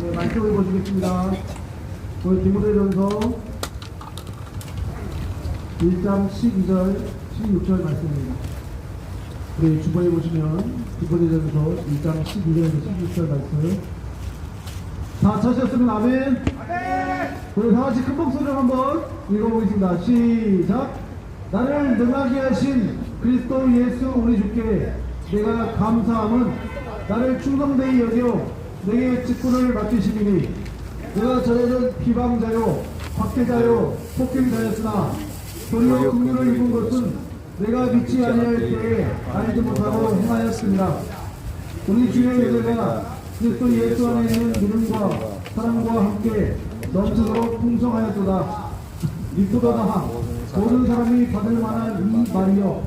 네, 말씀을 보시겠습니다. 오늘 디모데전서 1장 12절, 16절 말씀입니다. 우리 주보에 보시면 디모데전서 1장 12절에서 16절 말씀. 다 찾으셨으면 아멘. 우리 다같이 큰 목소리로 한번 읽어보겠습니다. 시작. 나를 능하게 하신 그리스도 예수 우리 주께 내가 감사함은 나를 충성되이 여겨 내게 직분을 맡기시니 내가 전에는 비방자요 박해자요 폭행자였으나 도리어 긍휼을 입은 것은 내가 믿지 아니할 때에 알지 못하고 행하였습니다. 우리 주의 은혜가 그리스도 예수 안에 있는 믿음과 사랑과 함께 넘치도록 풍성하였도다. 이보다 모든 사람이 받을 만한 이 말이여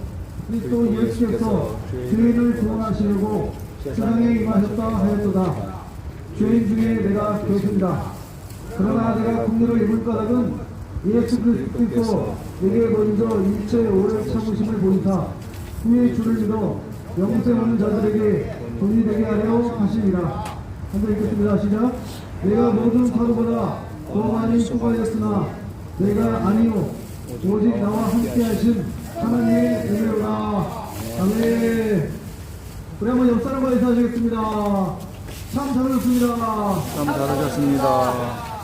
그리스도 예수께서 죄인을 구원하시려고 세상에 임하셨다 하였도다. 죄인 중에 내가 교수이다. 그러나 내가 긍휼을 입을 까닭은 예수 그리스도께서 내게 먼저 일체 오래 참으심을 보이사 후에 주를 믿어 영생 없는 자들에게 돈이 되게 하려 하시니라. 한번 읽겠습니다. 시작. 내가 모든 사도보다 더 많이 수고하였으나 내가 아니요 오직 나와 함께 하신 하나님의 은혜로다. 아멘. 우리 한번 옆 사람과 인사하시겠습니다. 참 잘하셨습니다. 참 잘하셨습니다.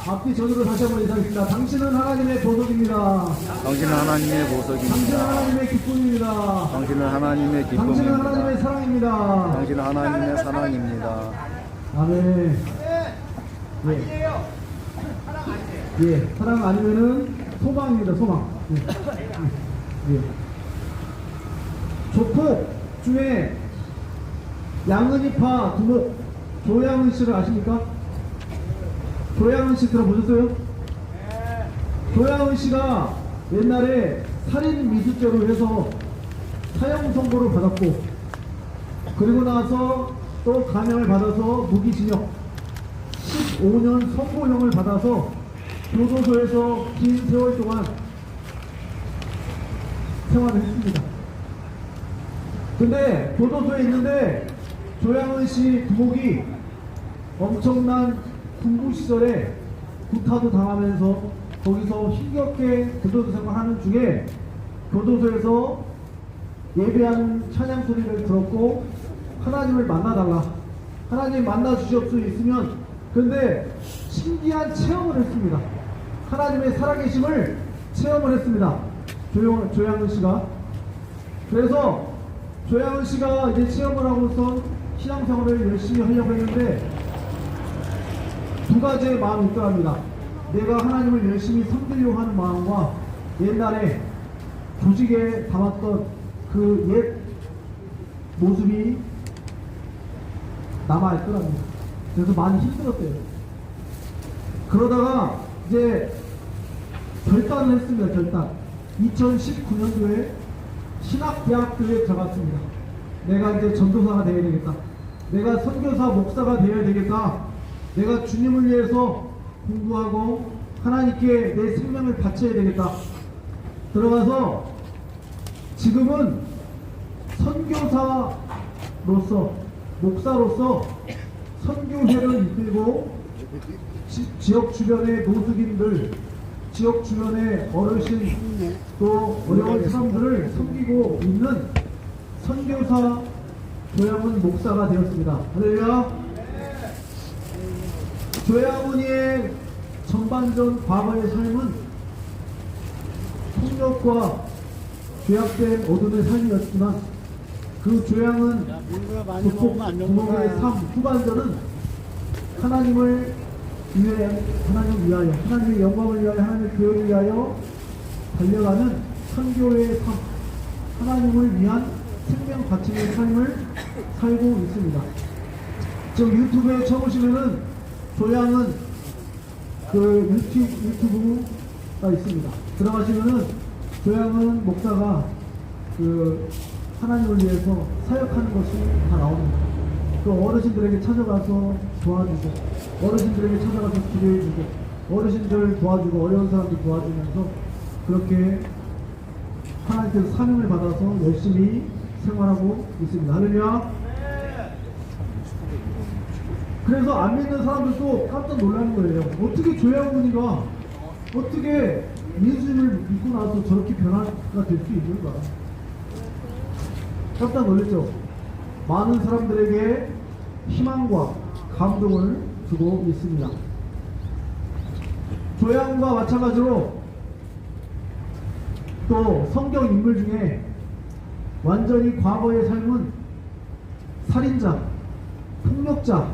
앞뒤 전으로 다시 한번 인사하겠습니다. 당신은 하나님의 보석입니다. 당신은 하나님의 보석입니다. 당신은 하나님의 기쁨입니다. 당신은 하나님의 당신은 기쁨입니다. 하나님의 사랑입니다. 당신은 하나님의 사랑입니다. 아멘. 예, 사랑 아니면은 소망입니다. 소망. 예. 조폭 중에 양은이파 두목 조양은 씨를 아십니까? 조양은 씨 들어보셨어요? 조양은 씨가 옛날에 살인 미수죄로 해서 사형 선고를 받았고, 그리고 나서 또 감형을 받아서 무기징역 15년 선고형을 받아서 교도소에서 긴 세월 동안 생활을 했습니다. 근데 교도소에 있는데 조양은 씨 부목이 엄청난 군부 시절에 구타도 당하면서 거기서 힘겹게 교도소 생활하는 중에 교도소에서 예배하는 찬양 소리를 들었고 하나님을 만나달라, 하나님 만나 주실 수 있으면. 근데 신기한 체험을 했습니다. 하나님의 살아계심을 체험을 했습니다. 조양은 씨가. 그래서 조양은 씨가 이제 체험을 하고서 신앙생활을 열심히 하려고 했는데 두 가지의 마음이 있더랍니다. 내가 하나님을 열심히 섬기려고 하는 마음과 옛날에 조직에 담았던 그 옛 모습이 남아있더랍니다. 그래서 많이 힘들었대요. 그러다가 이제 결단을 했습니다. 결단. 2019년도에 신학대학교에 들어갔습니다. 내가 이제 전도사가 되어야 되겠다. 내가 선교사 목사가 되어야 되겠다. 내가 주님을 위해서 공부하고 하나님께 내 생명을 바쳐야 되겠다. 들어가서 지금은 선교사로서, 목사로서 선교회를 이끌고 지역 주변의 노숙인들, 지역 주변의 어르신, 또 어려운 사람들을 섬기고 있는 선교사 조양은 목사가 되었습니다. 할렐루야. 조양은의 전반전 과거의 삶은 폭력과 죄악된 어둠의 삶이었지만 그 조양은 조폭 부모의 삶 후반전은 하나님을 위하여, 하나님의 영광을 위하여, 하나님의 교회를 위하여 달려가는 선교의 삶, 하나님을 위한 생명 가치의 삶을 살고 있습니다. 지금 유튜브에 쳐보시면은 조양은 그 유튜브가 있습니다. 들어가시면은 조양은 목사가 그 하나님을 위해서 사역하는 것이 다 나옵니다. 그 어르신들에게 찾아가서 도와주고, 어르신들에게 찾아가서 기도해주고, 어르신들 도와주고, 어려운 사람들 도와주면서 그렇게 하나님께서 사명을 받아서 열심히 생활하고 있습니다. 할렐루야. 그래서 안 믿는 사람들도 깜짝 놀라는 거예요. 어떻게 조양문이가 어떻게 예수님을 믿고 나서 저렇게 변화가 될 수 있는가? 깜짝 놀랐죠. 많은 사람들에게 희망과 감동을 주고 있습니다. 조양과 마찬가지로 또 성경 인물 중에 완전히 과거의 삶은 살인자, 폭력자,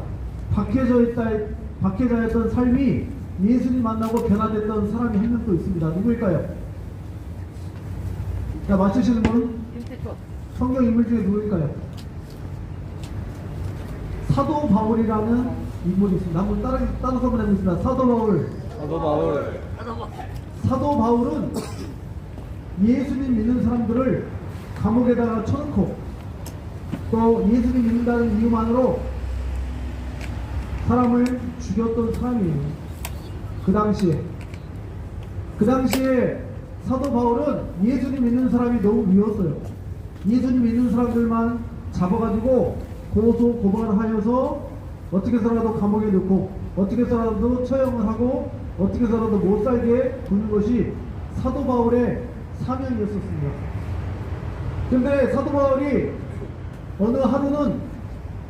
박해자였던 삶이 예수님 만나고 변화됐던 사람이 한 명 또 있습니다. 누구일까요? 자, 맞추시는 분은? 성경 인물 중에 누구일까요? 사도 바울이라는 인물이 있습니다. 한번 따라서 한번 해보겠습니다. 사도 바울. 사도 바울은 예수님 믿는 사람들을 감옥에다가 쳐넣고 또 예수님 믿는다는 이유만으로 사람을 죽였던 사람이에요. 그 당시에 사도 바울은 예수님 믿는 사람이 너무 미웠어요. 예수님 믿는 사람들만 잡아가지고 고소 고발하여서 어떻게 해서라도 감옥에 넣고 어떻게 해서라도 처형을 하고 어떻게 해서라도 못 살게 두는 것이 사도 바울의 사명이었었습니다. 근데 사도 바울이 어느 하루는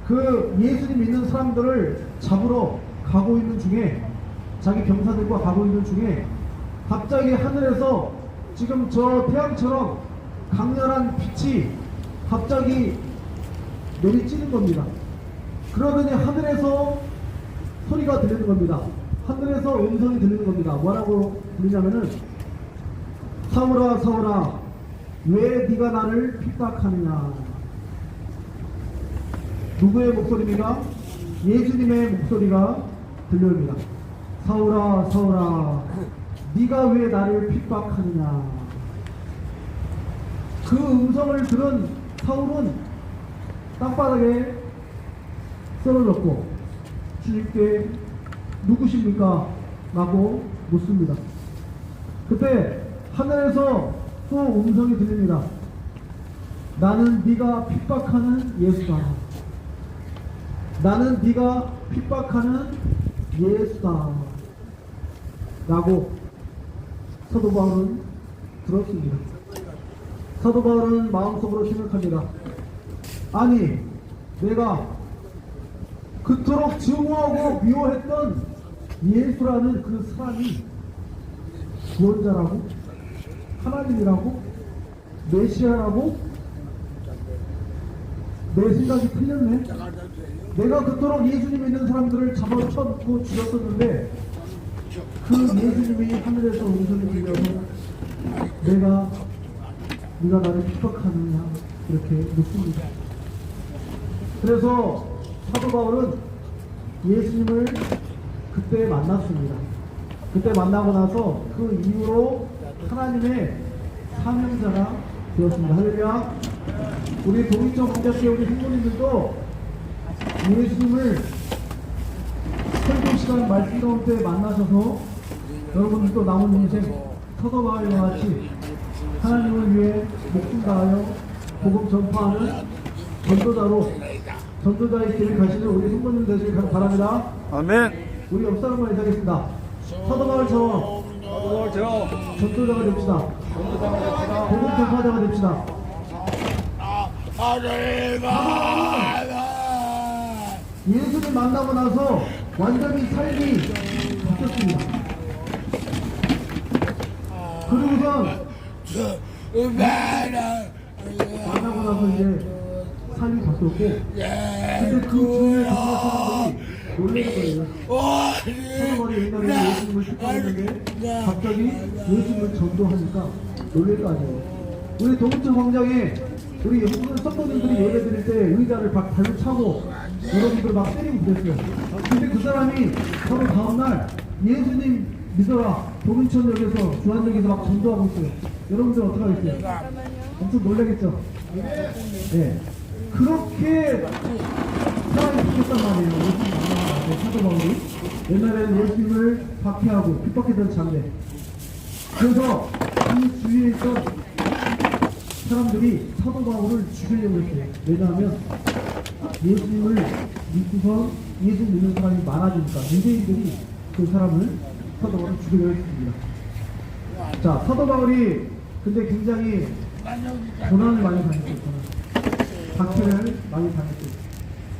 그 예수님 믿는 사람들을 잡으러 가고 있는 중에 자기 병사들과 가고 있는 중에 갑자기 하늘에서 지금 저 태양처럼 강렬한 빛이 갑자기 내리쬐는 겁니다. 그러더니 하늘에서 소리가 들리는 겁니다. 하늘에서 음성이 들리는 겁니다. 뭐라고 들리냐면은 사울아 사울아 왜 네가 나를 핍박하느냐. 누구의 목소리입니까? 예수님의 목소리가 들려옵니다. 사울아 사울아 네가 왜 나를 핍박하느냐. 그 음성을 들은 사울은 땅바닥에 쓰러졌고 주님께 누구십니까? 라고 묻습니다. 그때 하늘에서 또 음성이 들립니다. 나는 네가 핍박하는 예수다. 나는 네가 핍박하는 예수다. 라고 사도 바울은 들었습니다. 사도 바울은 마음속으로 생각합니다. 아니 내가 그토록 증오하고 미워했던 예수라는 그 사람이 구원자라고? 하나님이라고? 메시아라고? 내 생각이 틀렸네. 내가 그토록 예수님 믿는 사람들을 잡아쳐놓고 죽였었는데 그 예수님이 하늘에서 음성이 들려서 네가 나를 핍박하느냐 이렇게 묻습니다. 그래서 사도 바울은 예수님을 그때 만났습니다. 그때 만나고 나서 그 이후로 하나님의 사명자가 되었습니다. 할렐루야. 우리 동인청 공작계 우리 신부님들도 예수님을 설교 시간 말씀 가운데 만나셔서 여러분들도 남은 인생 사도 바울과 같이 하나님을 위해 목숨 다하여 복음 전파하는 전도자의 길을 가시는 우리 성도님 되시길 바랍니다. 아멘. 우리 옆 사람만 인사하겠습니다. 사도 바울처럼 전도자가 됩시다. 복음 전파자가 됩시다. 예수님 만나고 나서 완전히 삶이 바뀌었습니다. 그리고선 만나고 나서 이제 삶이 바뀌었고 근데 그 주위에 계신 사람들이 놀라는 거예요. 사도바울이 옛날에 예수님을 축복했는데 갑자기 예수님을 전도하니까 놀랄 거 아니에요. 우리 동인천 광장에 우리 성도님들이 예배 드릴 때 의자를 막 발로 차고 여러분들 막 때리고 그랬어요. 근데 그 사람이 바로 다음날 예수님 믿어라 동인천역에서 주한역에서 막 전도하고 있어요. 여러분들 어떻게 하겠어요? 엄청 놀라겠죠? 네. 그렇게 사람이 바뀌었단 말이에요. 예수님 만나고 사도 바울이 옛날에는 예수님을 박해하고 핍박했던 장례. 그래서 그 주위에 있던 사람들이 사도 바울을 죽이려고 했어요. 왜냐하면 예수님을 믿고서 예수 믿는 사람이 많아지니까 유대인들이 그 사람을 사도 바울을 죽이려 했습니다. 자, 사도 바울이 근데 굉장히 고난을 많이 당했어요. 박해를 많이 당했어요.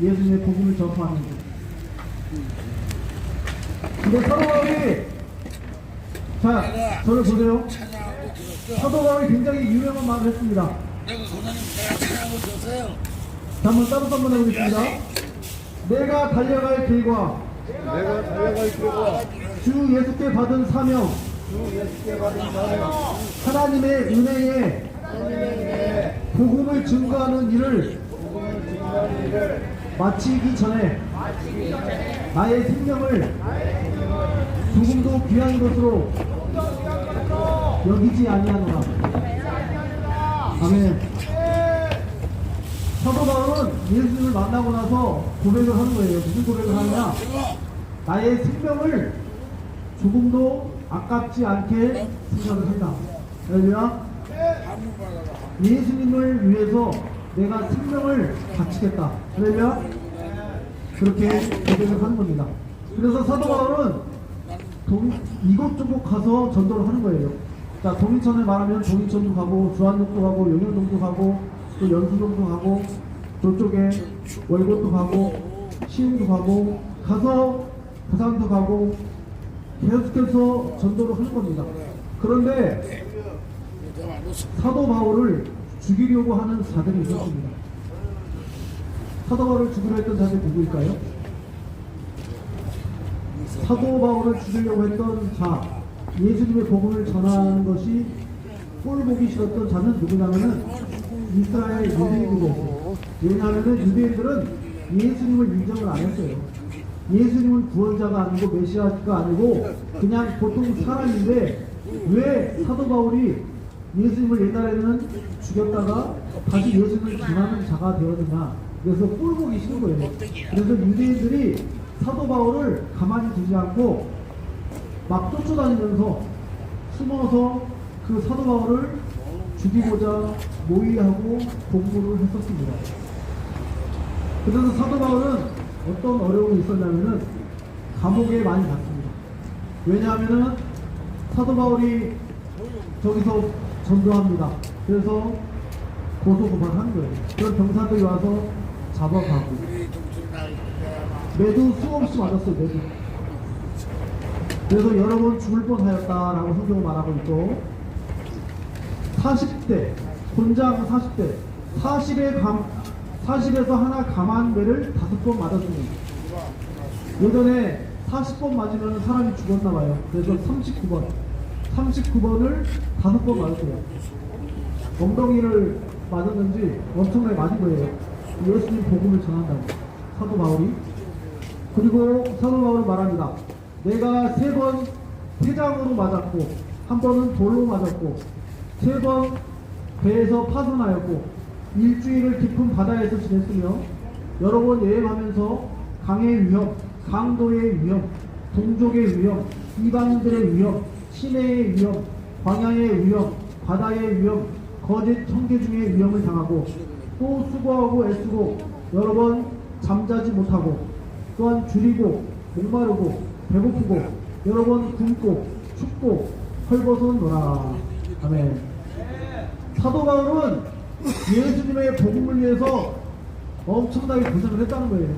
예수님의 복음을 전파하는 것. 근데 사도 바울이, 자, 저를 보세요. 사도 바울이 굉장히 유명한 말을 했습니다. 내가 찬양하고 있었어요. 자, 한번 따로 한번 해보겠습니다. 내가 달려갈 길과 내가 달려갈 길과 주 예수께 받은 사명, 주 예수께 받은 사명, 하나님의 은혜에 복음을 증거하는 일을 마치기 전에 나의 생명을 조금도 귀한 것으로 여기지 아니하노라. 아멘. 사도 바울은 예수님을 만나고 나서 고백을 하는 거예요. 무슨 고백을 하느냐? 나의 생명을 조금도 아깝지 않게 생각을 한다. 할렐루야. 예수님을 위해서 내가 생명을 바치겠다. 할렐루야. 그렇게 고백을 하는 겁니다. 그래서 사도 바울은 이곳저곳 가서 전도를 하는 거예요. 자, 동인천을 말하면 동인천도 가고, 주안동도 가고, 용현동도 가고, 또 연수동도 가고, 저쪽에 월곶도 가고, 시흥도 가고, 가서 부산도 가고, 계속해서 전도를 하는 겁니다. 그런데 사도 바울을 죽이려고 하는 자들이 있었습니다. 사도 바울을 죽이려 했던 자들이 누구일까요? 사도 바울을 죽이려고 했던 자, 예수님의 복음을 전하는 것이 꼴보기 싫었던 자는 누구냐면은 이스라엘 유대인들이었어요. 왜냐하면은 유대인들은 예수님을 인정을 안 했어요. 예수님은 구원자가 아니고 메시아가 아니고 그냥 보통 사람인데 왜 사도 바울이 예수님을 옛날에는 죽였다가 다시 예수님을 전하는 자가 되었느냐. 그래서 꼴보기 싫은 거예요. 그래서 유대인들이 사도 바울을 가만히 두지 않고 막 쫓아다니면서 숨어서 그 사도 바울을 죽이고자 모의하고 공부를 했었습니다. 그래서 사도 바울은 어떤 어려움이 있었냐면은 감옥에 많이 갔습니다. 왜냐하면은 사도 바울이 저기서 전도합니다. 그래서 고소고발하는 거예요. 그런 병사들이 와서 잡아가고 매도 수없이 맞았어요. 매도. 그래서 여러 번 죽을 뻔하였다라고 성경을 말하고 있고 40대 곤장 40대 40에서 하나 감한 배를 5번 맞았습니다. 예전에 40번 맞으면 사람이 죽었나 봐요. 그래서 39번을 5번 맞았어요. 엉덩이를 맞았는지 엄청나게 맞은 거예요. 예수님 복음을 전한다고 사도 바울이. 그리고 사도 바울은 말합니다. 내가 3번 태장으로 맞았고, 1번은 돌로 맞았고, 3번 배에서 파손하였고, 일주일을 깊은 바다에서 지냈으며, 여러 번 여행하면서 강의 위험, 강도의 위험, 동족의 위험, 이방인들의 위험, 시내의 위험, 광야의 위험, 바다의 위험, 거짓 청계 중의 위험을 당하고, 또 수고하고 애쓰고 여러 번 잠자지 못하고, 또한 줄이고 목마르고 배고프고 여러 번 굶고 춥고 헐벗어노라. 아멘. 사도 바울은 예수님의 복음을 위해서 엄청나게 고생을 했다는 거예요.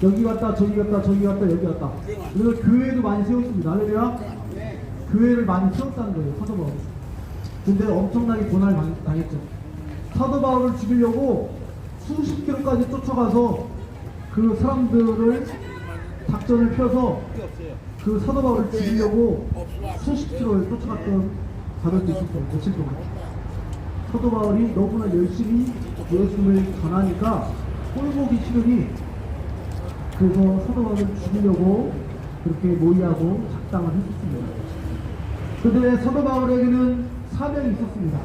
여기 갔다 저기 갔다 저기 갔다 여기 갔다. 그래서 교회도 많이 세웠습니다. 할렐루야. 교회를 많이 세웠다는 거예요. 사도 바울. 근데 엄청나게 고난을 당했죠. 사도 바울을 죽이려고 수십 킬로까지 쫓아가서 그 사람들을 작전을 펴서 그 사도 바울을 죽이려고 수십 킬로를 쫓아갔던 자들도 있었어요. 며칠 동안. 사도 바울이 너무나 열심히 예수님을 전하니까 꼴보기 싫으니 그래서 사도 바울을 죽이려고 그렇게 모의하고 작당을 했었습니다. 그런데 사도 바울에게는 사명이 있었습니다.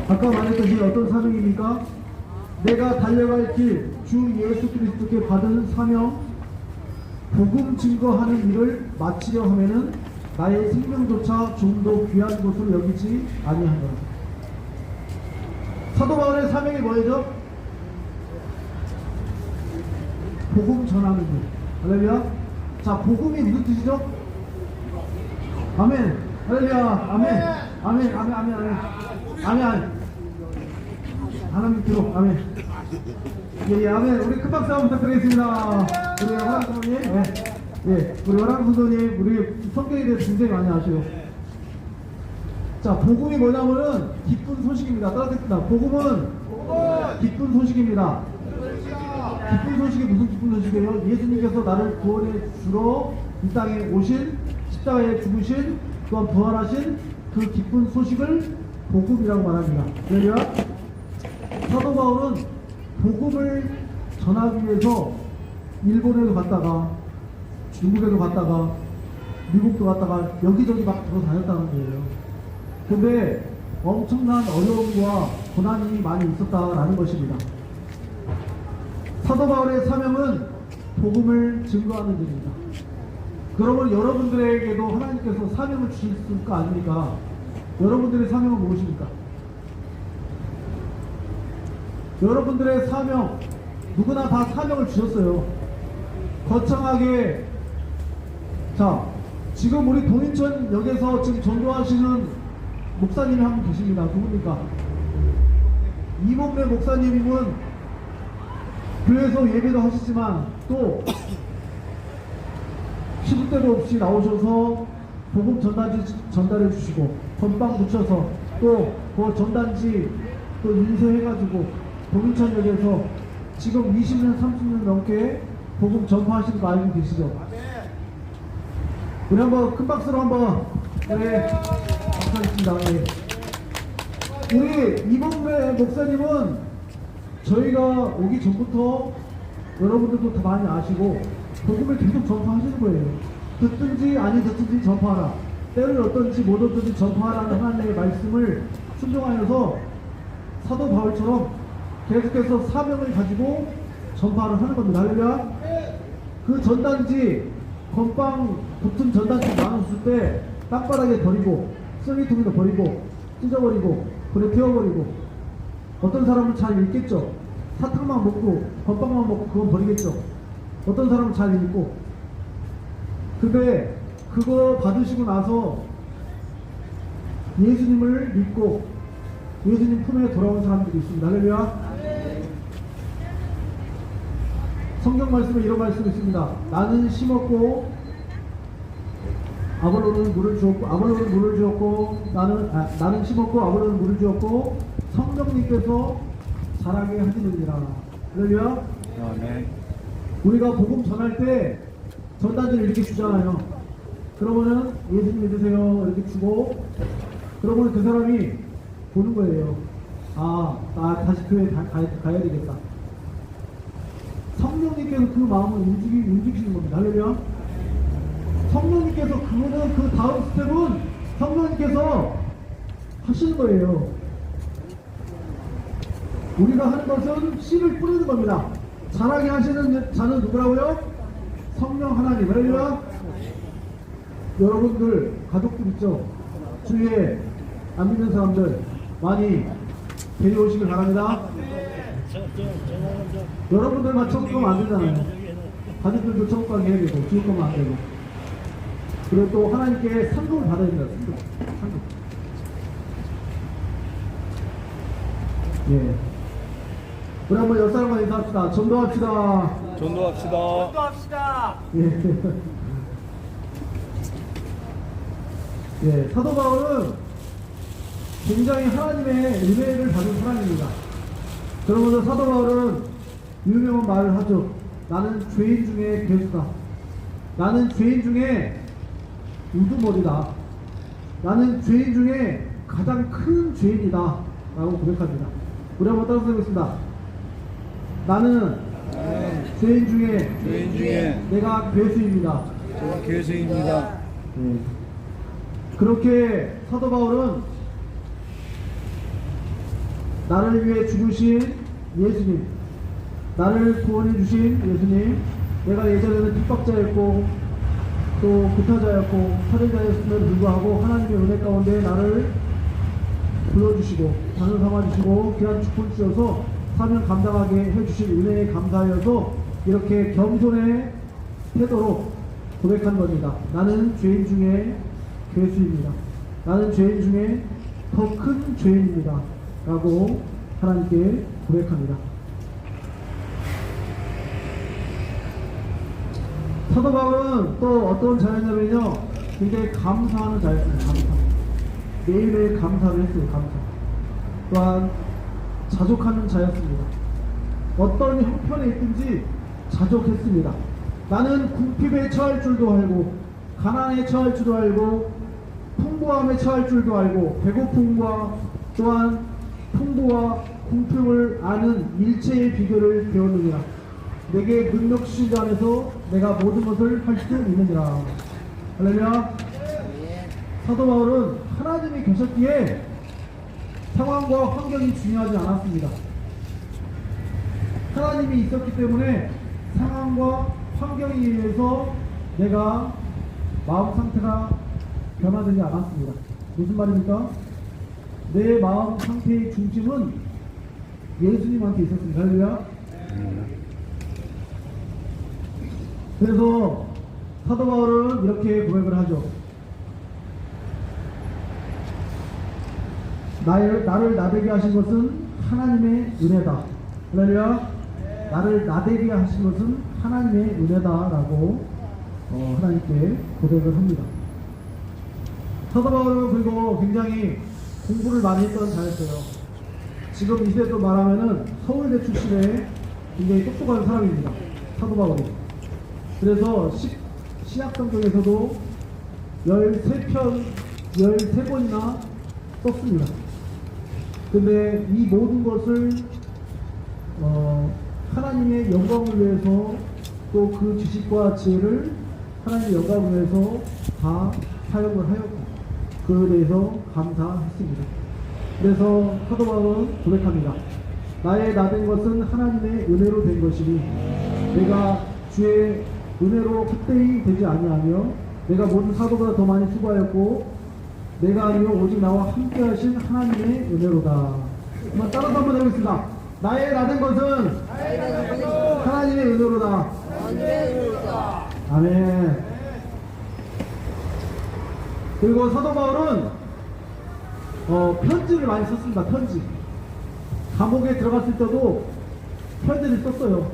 아까 말했듯이 어떤 사명입니까? 내가 달려갈 길, 주 예수 그리스도께 받은 사명, 복음 증거하는 일을 마치려 하면은 나의 생명조차 좀 더 귀한 것으로 여기지 아니하노라. 사도 바울의 사명이 뭐죠? 복음 전하는 일. 할렐루야. 자, 복음이 무슨 뜻이죠? 아멘. 할렐루야. 아멘. 아멘. 아멘. 아멘. 아멘. 아멘. 하나님 뒤로. 아멘. 예, 예, 아멘. 우리 큰 박수 한번 부탁드리겠습니다. 우리 허랑 선생님. 예. 예. 우리 허랑 선생님, 우리 성경에 대해서 굉장히 많이 아셔요. 자, 복음이 뭐냐면은 기쁜 소식입니다. 따라듣습니다. 복음은 기쁜 소식입니다. 기쁜 소식이 무슨 기쁜 소식이에요? 예수님께서 나를 구원해 주러 이 땅에 오신, 십자가에 죽으신, 또한 부활하신 그 기쁜 소식을 복음이라고 말합니다. 왜냐? 사도 바울은 복음을 전하기 위해서 일본에도 갔다가 중국에도 갔다가 미국도 갔다가 여기저기 막 돌아다녔다는 거예요. 근데 엄청난 어려움과 고난이 많이 있었다라는 것입니다. 사도 바울의 사명은 복음을 증거하는 일입니다. 그러면 여러분들에게도 하나님께서 사명을 주실 거 아닙니까? 여러분들의 사명은 무엇입니까? 여러분들의 사명, 누구나 다 사명을 주셨어요. 거창하게. 자, 지금 우리 동인천역에서 지금 전도하시는 목사님이 한 분 계십니다. 누굽니까? 이범래 목사님은 교회에서 예배도 하시지만 또 시도 때도 없이 나오셔서 복음 전달해 주시고 건빵 붙여서 또 그 전단지 또 인쇄해가지고 동인천역에서 지금 20년 30년 넘게 복음 전파하시는 거 알고 계시죠? 우리 한번 큰 박수로 한번 감사드립니다. 예. 우리 이범래 목사님은 저희가 오기 전부터 여러분들도 다 많이 아시고 복음을 계속 전파하시는 거예요. 듣든지 아니 듣든지 전파하라. 때를 어떤지 못 어떤지 전파하라는 하나님의 말씀을 순종하여서 사도 바울처럼 계속해서 사명을 가지고 전파를 하는 겁니다. 할렐루야. 그 전단지 건빵 붙은 전단지 나눴을 때 땅바닥에 버리고 쓰레기통에도 버리고 찢어버리고 불에 태워버리고 어떤 사람은 잘 읽겠죠. 사탕만 먹고 건빵만 먹고 그건 버리겠죠. 어떤 사람은 잘 읽고. 근데 그거 받으시고 나서 예수님을 믿고 예수님 품에 돌아온 사람들이 있습니다. 할렐루야. 성경 말씀에 이런 말씀이 있습니다. 나는 심었고 아볼로는 물을 주었고 나는 심었고 아볼로는 물을 주었고 성령님께서 자라게 하시느니라. 할렐루야. 아멘. 우리가 복음 전할 때 전단지를 이렇게 주잖아요. 그러면은 예수님 믿으세요 이렇게 주고 그러면 그 사람이 보는 거예요. 나 다시 교회 가야 되겠다. 성령님께서 그 마음을 움직이시는 겁니다. 할렐루야. 성령님께서 그거는 그 다음 스텝은 성령님께서 하시는 거예요. 우리가 하는 것은 씨를 뿌리는 겁니다. 자라게 하시는 자는 누구라고요? 성령 하나님. 할렐루야. 여러분들 가족들 있죠? 주위에 안 믿는 사람들 많이 데려오시길 바랍니다. 여러분들만 천국 가면 안 되잖아요. 가족들도 천국 가게 해야 되고 지옥 가면 안 되고. 그리고 또 하나님께 상급을 받아야 된다. 상급. 예. 우리 한번 옆 사람과 인사합시다. 전도합시다. 전도합시다. 예. 예. 사도 바울은 굉장히 하나님의 은혜를 받은 사람입니다. 그러면서 사도 바울은 유명한 말을 하죠. 나는 죄인 중에 괴수다. 나는 죄인 중에 우두머리다. 나는 죄인 중에 가장 큰 죄인이다 라고 고백합니다. 우리 한번 따라서 해보겠습니다. 나는 죄인 중에 내가 괴수입니다. 제가 교수입니다. 네. 그렇게 사도 바울은 나를 위해 죽으신 예수님, 나를 구원해 주신 예수님, 내가 예전에는 핍박자였고 또 구타자였고 살인자였음에도 불구하고 하나님의 은혜 가운데 나를 불러주시고 자녀 삼아주시고 귀한 축복을 주셔서 사명 감당하게 해주신 은혜에 감사하여서 이렇게 겸손의 태도로 고백하는 겁니다. 나는 죄인 중에 괴수입니다. 나는 죄인 중에 더 큰 죄인입니다. 라고 하나님께 고백합니다. 사도 바울은 또 어떤 자였냐면요, 굉장히 감사하는 자였습니다. 감사. 매일매일 감사를 했어요. 감사. 또한 자족하는 자였습니다. 어떤 형편에 있든지 자족했습니다. 나는 궁핍에 처할 줄도 알고 가난에 처할 줄도 알고 풍부함에 처할 줄도 알고 배고픔과 또한 풍부와 궁핍을 아는 일체의 비결을 배웠느니라. 내게 능력 주신 자 안에서 내가 모든 것을 할 수 있느니라. 할렐루야. 사도 바울은 하나님이 계셨기에 상황과 환경이 중요하지 않았습니다. 하나님이 있었기 때문에 상황과 환경에 의해서 내가 마음 상태가 변화되지 않았습니다. 무슨 말입니까? 내 마음 상태의 중심은 예수님한테 있었습니다. 할렐루야. 그래서 사도 바울은 이렇게 고백을 하죠. 나를 나대게 하신 것은 하나님의 은혜다. 할렐루야. 나를 나대게 하신 것은 하나님의 은혜다라고 하나님께 고백을 합니다. 사도 바울은 그리고 굉장히 공부를 많이 했던 자였어요. 지금 이 세대로 말하면은 서울대 출신의 굉장히 똑똑한 사람입니다. 사도 바울이. 그래서 신약 성경에서도 13번이나 썼습니다. 근데 이 모든 것을 하나님의 영광을 위해서 또 그 지식과 지혜를 하나님의 영광을 위해서 다 사용을 하였고 그에 대해서 감사했습니다. 그래서 사도 바울은 고백합니다. 나의 나된 것은 하나님의 은혜로 된 것이니 내가 주의 은혜로 헛되이 되지 아니하며 내가 모든 사도보다 더 많이 수고하였고 내가 아니요 오직 나와 함께 하신 하나님의 은혜로다. 한번 따라서 한번 해보겠습니다. 나의 나된 것은 하나님의 은혜로다. 아멘. 그리고 사도 바울은 편지를 많이 썼습니다. 편지. 감옥에 들어갔을 때도 편지를 썼어요.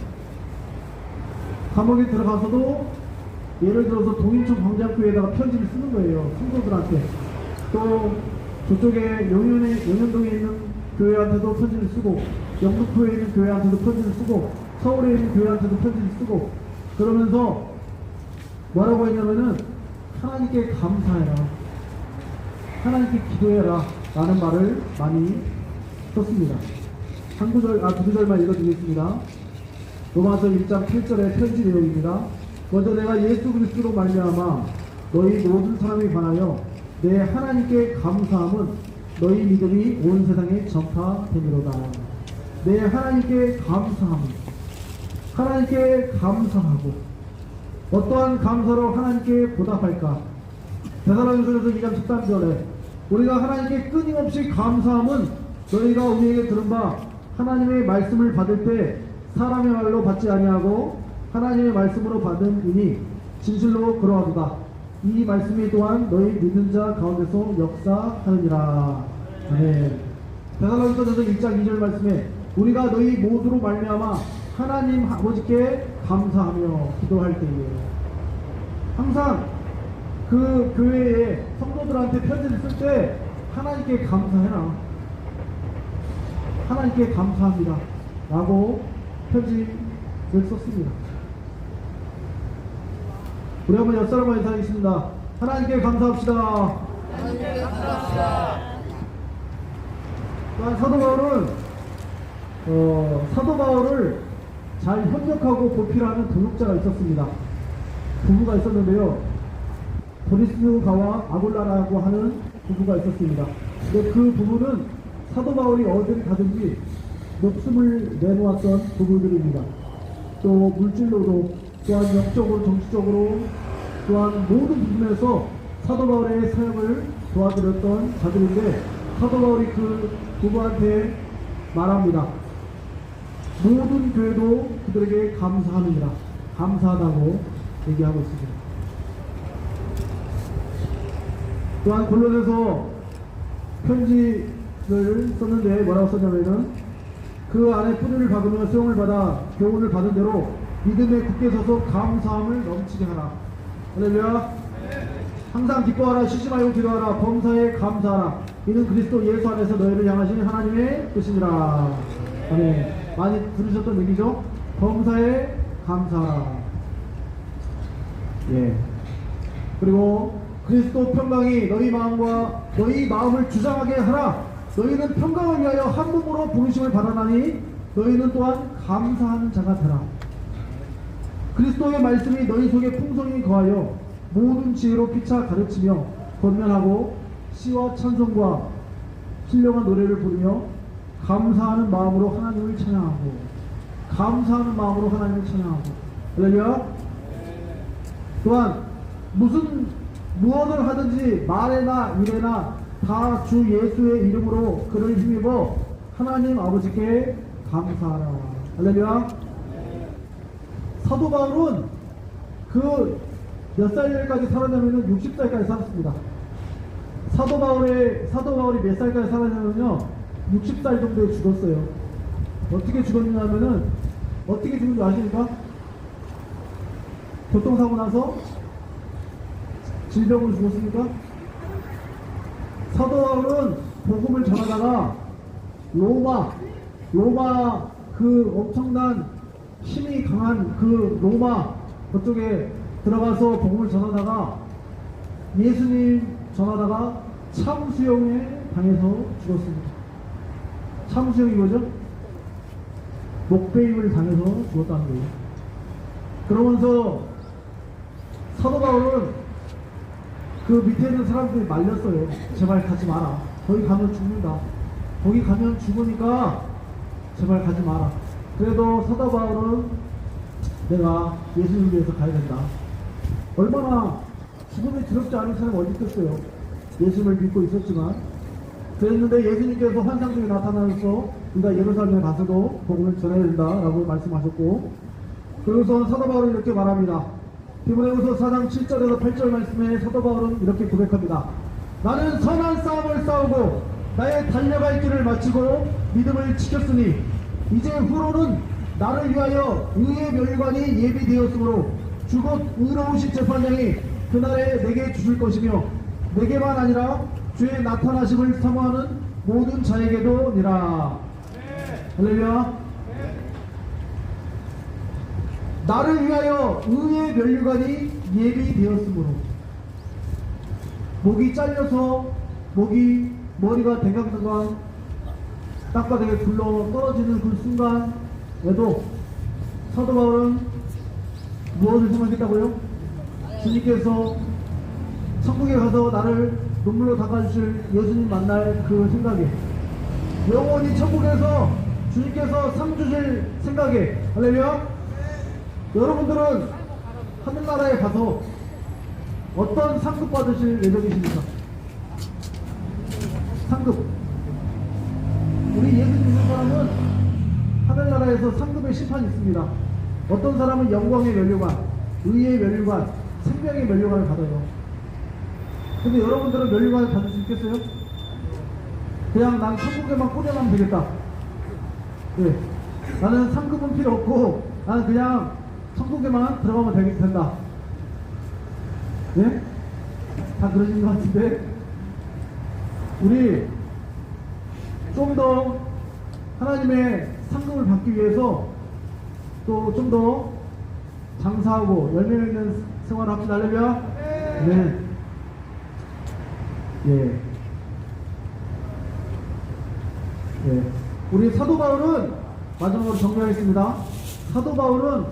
감옥에 들어가서도 예를 들어서 동인천 광장교회에다가 편지를 쓰는 거예요. 성도들한테. 또 저쪽에 용현동에 있는 교회한테도 편지를 쓰고 영등포에 있는 교회한테도 편지를 쓰고 서울에 있는 교회한테도 편지를 쓰고 그러면서 뭐라고 했냐면은 하나님께 감사해라, 하나님께 기도해라 라는 말을 많이 썼습니다. 두 구절만 읽어드리겠습니다. 로마서 1장 8절의 편지 내용입니다. 먼저 내가 예수 그리스도로 말미암아 너희 모든 사람에 관하여 내 하나님께 감사함은 너희 믿음이 온 세상에 전파되미로다. 내 하나님께 감사함은 하나님께 감사하고 어떠한 감사로 하나님께 보답할까? 데살로니가서 2장 13절에 우리가 하나님께 끊임없이 감사함은 너희가 우리에게 들은 바 하나님의 말씀을 받을 때 사람의 말로 받지 아니하고 하나님의 말씀으로 받음이니 진실로 그러하도다. 이 말씀이 또한 너희 믿는 자 가운데서 역사하느니라. 아멘. 데살로니가서 1장 2절 말씀에 우리가 너희 모두로 말미암아 하나님 아버지께 감사하며 기도할 때에 항상 그 교회에 성도들한테 편지를 쓸 때 하나님께 감사해라, 하나님께 감사합니다 라고 편지를 썼습니다. 우리 한번 옆사람과 인사하겠습니다. 하나님께 감사합시다. 하나님께 감사합시다. 또한 사도 바울을 잘 협력하고 보필하는 동역자가 있었습니다. 부부가 있었는데요. 도리스가와 아굴라라고 하는 부부가 있었습니다. 근데 그 부부는 사도 바울이 어디를 가든지 목숨을 내놓았던 부부들입니다. 또 물질로도 또한 영적으로 정치적으로 또한 모든 부분에서 사도 바울의 사역을 도와드렸던 자들인데 사도 바울이 그 부부한테 말합니다. 모든 교회도 그들에게 감사합니다. 감사하다고 얘기하고 있습니다. 또한 골로새서 편지를 썼는데 뭐라고 썼냐면은 그 안에 뿌리를 박으며 수용을 받아 교훈을 받은 대로 믿음에 굳게 서서 감사함을 넘치게 하라. 할렐루야. 항상 기뻐하라. 쉬지 말고 기도하라. 범사에 감사하라. 이는 그리스도 예수 안에서 너희를 향하신 하나님의 뜻이니라. 아멘. 많이 들으셨던 얘기죠? 범사에 감사하라. 예. 그리고 그리스도 평강이 너희 마음과 너희 마음을 주장하게 하라. 너희는 평강을 위하여 한 몸으로 부르심을 받아나니 너희는 또한 감사하는 자가 되라. 그리스도의 말씀이 너희 속에 풍성히 거하여 모든 지혜로 피차 가르치며 권면하고 시와 찬송과 신령한 노래를 부르며 감사하는 마음으로 하나님을 찬양하고 감사하는 마음으로 하나님을 찬양하고. 할렐루야. 또한 무엇을 하든지 말에나 일에나 다 주 예수의 이름으로 그를 힘입어 하나님 아버지께 감사하라. 할렐루야. 사도 바울은 그 몇 살까지 살았냐면은 60살까지 살았습니다. 사도 바울이 몇 살까지 살았냐면요 60살 정도에 죽었어요. 어떻게 죽었냐면은 어떻게 죽은 줄 아십니까? 교통사고 나서 질병으로 죽었습니까? 사도 바울은 복음을 전하다가 로마 그 엄청난 힘이 강한 그 로마 그쪽에 들어가서 복음을 전하다가 예수님 전하다가 참수형에 당해서 죽었습니다. 참수형이 뭐죠? 목베임을 당해서 죽었다는 거예요. 그러면서 사도 바울은 그 밑에 있는 사람들이 말렸어요. 제발 가지 마라. 거기 가면 죽는다. 거기 가면 죽으니까 제발 가지 마라. 그래도 사도 바울은 내가 예수님을 위해서 가야 된다. 얼마나 죽음이 두렵지 않은 사람이 어디 있겠어요. 예수님을 믿고 있었지만. 그랬는데 예수님께서 환상 중에 나타나서 우리가 예루살렘에 가서도 복음을 전해야 된다라고 말씀하셨고, 그래서 사도 바울은 이렇게 말합니다. 디모데후서 4장 7절에서 8절 말씀에 사도 바울은 이렇게 고백합니다. 나는 선한 싸움을 싸우고 나의 달려갈 길을 마치고 믿음을 지켰으니 이제 후로는 나를 위하여 의의 멸관이 예비되었으므로 주곧 의로우신 재판장이 그날에 내게 주실 것이며 내게만 아니라 주의 나타나심을 사모하는 모든 자에게도니라. 할렐루야. 나를 위하여 의의 면류관이 예비되었으므로. 목이 잘려서 머리가 댕강댕강 땅바닥에 굴러 떨어지는 그 순간에도 사도 바울은 무엇을 생각했다고요? 주님께서 천국에 가서 나를 눈물로 닦아주실 예수님 만날 그 생각에, 영원히 천국에서 주님께서 상 주실 생각에. 할렐루야. 여러분들은 하늘나라에 가서 어떤 상급 받으실 예정이십니까? 상급. 우리 예수 믿는 사람은 하늘나라에서 상급의 심판이 있습니다. 어떤 사람은 영광의 면류관, 의의 면류관, 생명의 면류관을 받아요. 근데 여러분들은 면류관을 받을 수 있겠어요? 그냥 난 천국에만 꾸려가면 되겠다. 네. 나는 상급은 필요 없고 나는 그냥 천국에만 들어가면 된다. 네? 다 그러신 것 같은데, 우리 좀 더 하나님의 상급을 받기 위해서 또 좀 더 장사하고 열매 맺는 생활을 합시다. 할렐루야. 네. 예. 예. 우리 사도 바울은 마지막으로 정리하겠습니다. 사도 바울은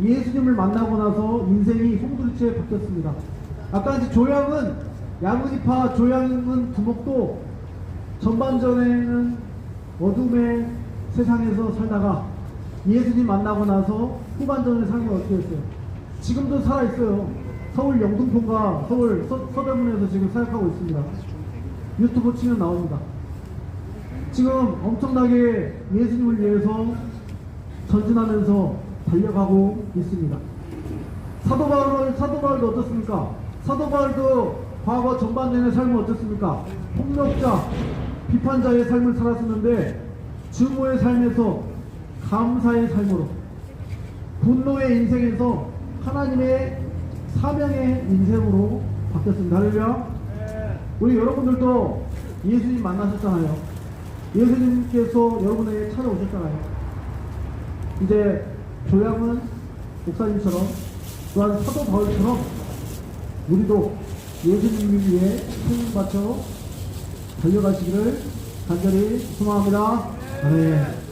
예수님을 만나고 나서 인생이 송두리째 바뀌었습니다. 아까 이제 조양은 야무지파 조양은 두목도 전반전에는 어둠의 세상에서 살다가 예수님 만나고 나서 후반전의 삶이 어떻게 됐어요? 지금도 살아있어요. 서울 영등포가 서울 서대문에서 지금 사역하고 있습니다. 유튜브 치면 나옵니다. 지금 엄청나게 예수님을 위해서 전진하면서 달려가고 있습니다. 사도 바울도 어떻습니까? 사도 바울도 과거 전반전의 삶은 어떻습니까? 폭력자, 비판자의 삶을 살았었는데 증오의 삶에서 감사의 삶으로, 분노의 인생에서 하나님의 사명의 인생으로 바뀌었습니다. 할렐루야. 우리 여러분들도 예수님 만나셨잖아요. 예수님께서 여러분에게 찾아오셨잖아요. 이제 조양은 목사님처럼, 또한 사도 바울처럼 우리도 예수님을 위해 힘 바쳐 달려가시기를 간절히 소망합니다. 아멘.